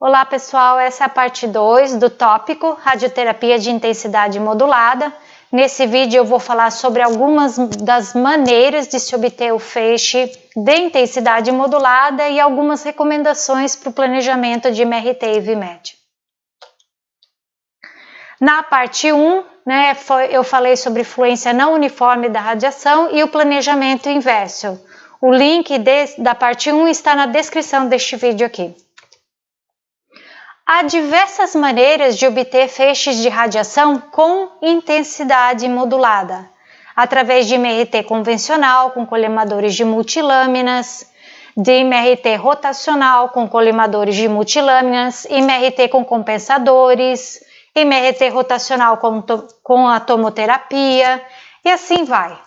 Olá pessoal, essa é a parte 2 do tópico radioterapia de intensidade modulada. Nesse vídeo eu vou falar sobre algumas das maneiras de se obter o feixe de intensidade modulada e algumas recomendações para o planejamento de MRT e VMED. Na parte 1, eu falei sobre fluência não uniforme da radiação e o planejamento inverso. O link da parte 1 está na descrição deste vídeo aqui. Há diversas maneiras de obter feixes de radiação com intensidade modulada, através de MRT convencional com colimadores de multilâminas, de MRT rotacional com colimadores de multilâminas, MRT com compensadores, MRT rotacional com atomoterapia e assim vai.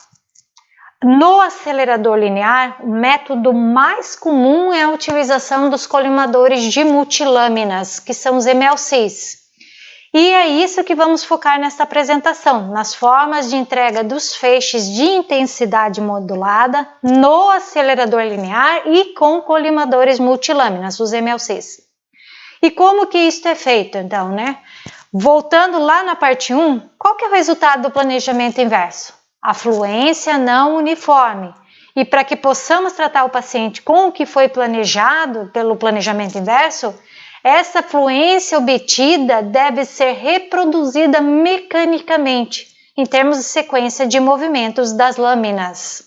No acelerador linear, o método mais comum é a utilização dos colimadores de multilâminas, que são os MLCs. E é isso que vamos focar nesta apresentação, nas formas de entrega dos feixes de intensidade modulada no acelerador linear e com colimadores multilâminas, os MLCs. E como que isso é feito, então, Voltando lá na parte 1, qual que é o resultado do planejamento inverso? A fluência não uniforme. E para que possamos tratar o paciente com o que foi planejado pelo planejamento inverso, essa fluência obtida deve ser reproduzida mecanicamente, em termos de sequência de movimentos das lâminas.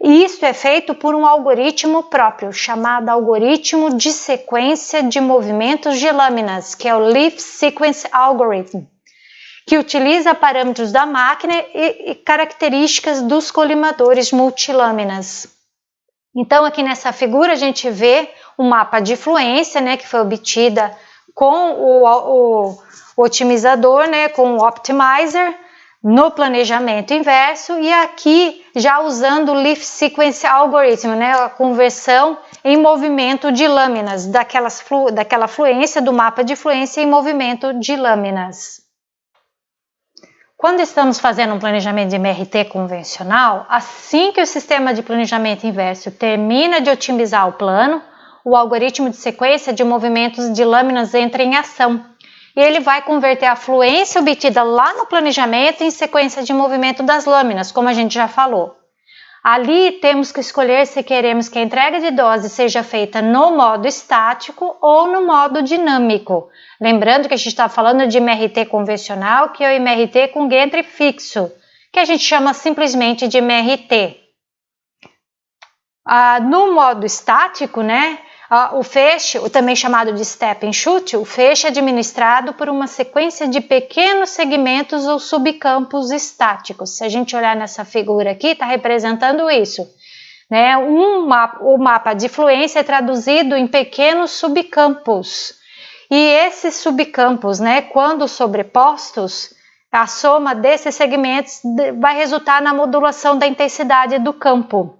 E isso é feito por um algoritmo próprio, chamado algoritmo de sequência de movimentos de lâminas, que é o Leaf Sequence Algorithm, que utiliza parâmetros da máquina e características dos colimadores multilâminas. Então, aqui nessa figura a gente vê um mapa de fluência, que foi obtida com o otimizador, com o optimizer, no planejamento inverso, e aqui já usando o Leaf Sequence Algorithm, a conversão em movimento de lâminas, daquela fluência, do mapa de fluência em movimento de lâminas. Quando estamos fazendo um planejamento de MRT convencional, assim que o sistema de planejamento inverso termina de otimizar o plano, o algoritmo de sequência de movimentos de lâminas entra em ação. E ele vai converter a fluência obtida lá no planejamento em sequência de movimento das lâminas, como a gente já falou. Ali temos que escolher se queremos que a entrega de dose seja feita no modo estático ou no modo dinâmico. Lembrando que a gente está falando de MRT convencional, que é o MRT com gantry fixo, que a gente chama simplesmente de MRT. No modo estático, o feixe, também chamado de step and shoot, o feixe é administrado por uma sequência de pequenos segmentos ou subcampos estáticos. Se a gente olhar nessa figura aqui, está representando isso. O mapa de fluência é traduzido em pequenos subcampos. E esses subcampos, quando sobrepostos, a soma desses segmentos vai resultar na modulação da intensidade do campo.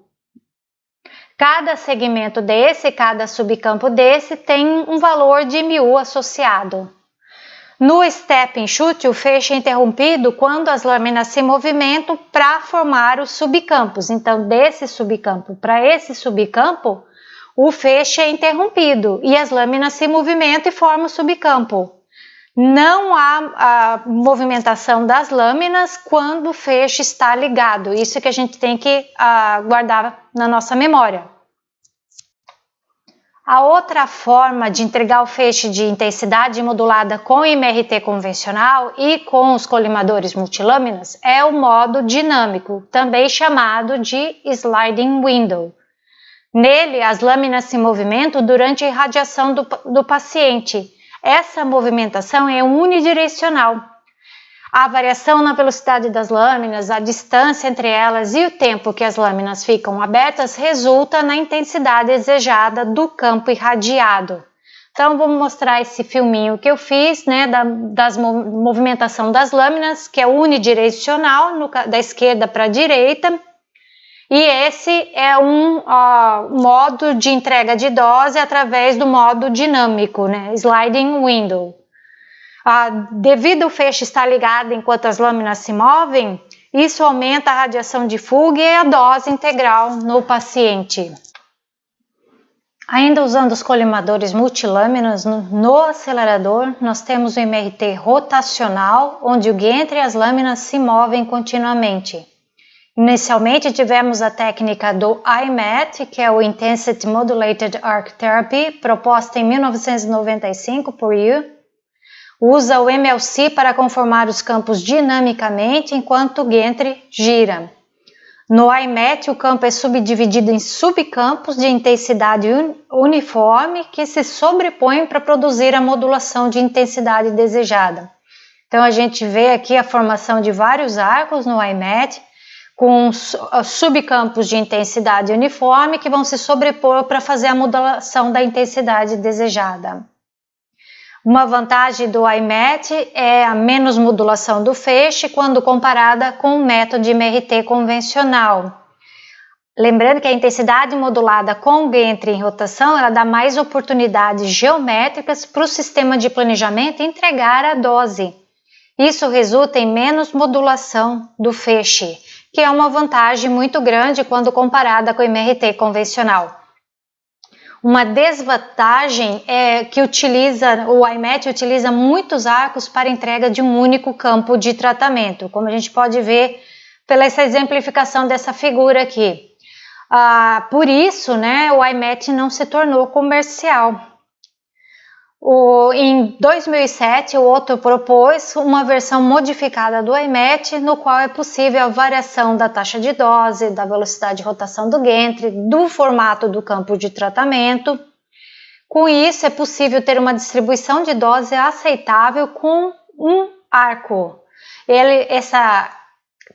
Cada segmento desse, cada subcampo desse tem um valor de μ associado. No step and shoot, o feixe é interrompido quando as lâminas se movimentam para formar os subcampos. Então, desse subcampo para esse subcampo, o feixe é interrompido e as lâminas se movimentam e formam o subcampo. Não há a movimentação das lâminas quando o feixe está ligado. Isso que a gente tem que guardar na nossa memória. A outra forma de entregar o feixe de intensidade modulada com MRT convencional e com os colimadores multilâminas é o modo dinâmico, também chamado de sliding window. Nele, as lâminas se movimentam durante a irradiação do paciente. Essa movimentação é unidirecional. A variação na velocidade das lâminas, a distância entre elas e o tempo que as lâminas ficam abertas resulta na intensidade desejada do campo irradiado. Então, vou mostrar esse filminho que eu fiz, da movimentação das lâminas, que é unidirecional, da esquerda para a direita. E esse é um modo de entrega de dose através do modo dinâmico, sliding window. Devido ao feixe estar ligado enquanto as lâminas se movem, isso aumenta a radiação de fuga e a dose integral no paciente. Ainda usando os colimadores multilâminas, no acelerador nós temos o MRT rotacional, onde o gantry e as lâminas se movem continuamente. Inicialmente tivemos a técnica do IMAT, que é o Intensity Modulated Arc Therapy, proposta em 1995 por Yu. Usa o MLC para conformar os campos dinamicamente enquanto o gantry gira. No IMAT, o campo é subdividido em subcampos de intensidade uniforme que se sobrepõem para produzir a modulação de intensidade desejada. Então, a gente vê aqui a formação de vários arcos no IMAT, com subcampos de intensidade uniforme que vão se sobrepor para fazer a modulação da intensidade desejada. Uma vantagem do IMAT é a menos modulação do feixe quando comparada com o método de MRT convencional. Lembrando que a intensidade modulada com o gantry em rotação, ela dá mais oportunidades geométricas para o sistema de planejamento entregar a dose. Isso resulta em menos modulação do feixe, que é uma vantagem muito grande quando comparada com o MRT convencional. Uma desvantagem é que o IMAT utiliza muitos arcos para entrega de um único campo de tratamento, como a gente pode ver pela essa exemplificação dessa figura aqui. Por isso, o IMAT não se tornou comercial. Em 2007, o Otto propôs uma versão modificada do IMAT, no qual é possível a variação da taxa de dose, da velocidade de rotação do gantry, do formato do campo de tratamento. Com isso, é possível ter uma distribuição de dose aceitável com um arco. Essa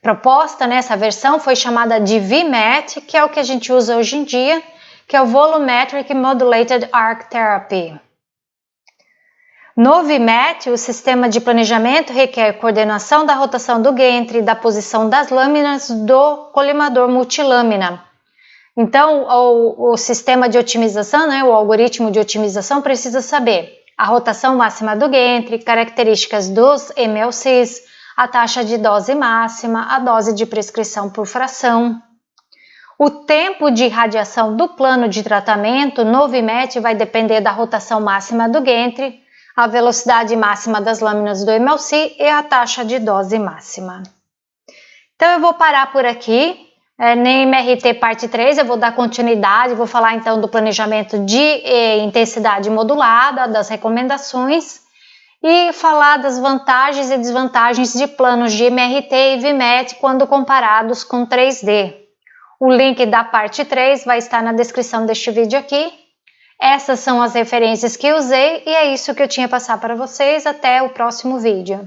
proposta, essa versão foi chamada de VMAT, que é o que a gente usa hoje em dia, que é o Volumetric Modulated Arc Therapy. No VMAT, o sistema de planejamento requer coordenação da rotação do gantry e da posição das lâminas do colimador multilâmina. Então, o sistema de otimização, o algoritmo de otimização precisa saber a rotação máxima do gantry, características dos MLCs, a taxa de dose máxima, a dose de prescrição por fração. O tempo de irradiação do plano de tratamento no VMAT vai depender da rotação máxima do gantry, a velocidade máxima das lâminas do MLC e a taxa de dose máxima. Então eu vou parar por aqui, na MRT parte 3 eu vou dar continuidade, vou falar então do planejamento de intensidade modulada, das recomendações e falar das vantagens e desvantagens de planos de MRT e VMAT quando comparados com 3D. O link da parte 3 vai estar na descrição deste vídeo aqui. Essas são as referências que usei e é isso que eu tinha a passar para vocês. Até o próximo vídeo.